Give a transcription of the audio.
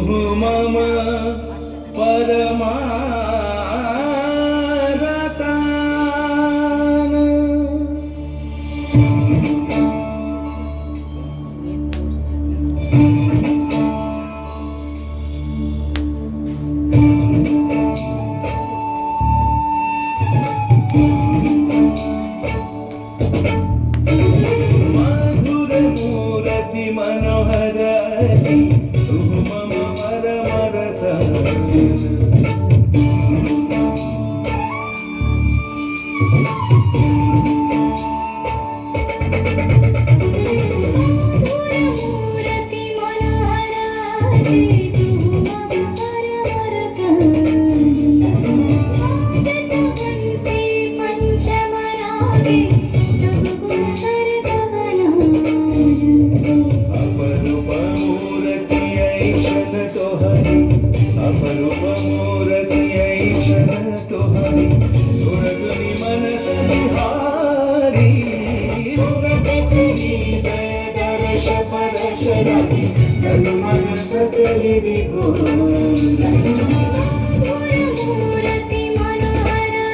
मम परमारतान मधुर मूर्ति मनोहर मम परमरतान मूर्ति मनोहर जतवंशी पंचमरागे अपरूप मूर्ति ऐशन तोहरी अपरूप मूर्ति ऐशन तोहरी सुरगुनि मन सनिहारी दर्श परश रवि तन मन सकलि विभोर मूर्ति मनोहर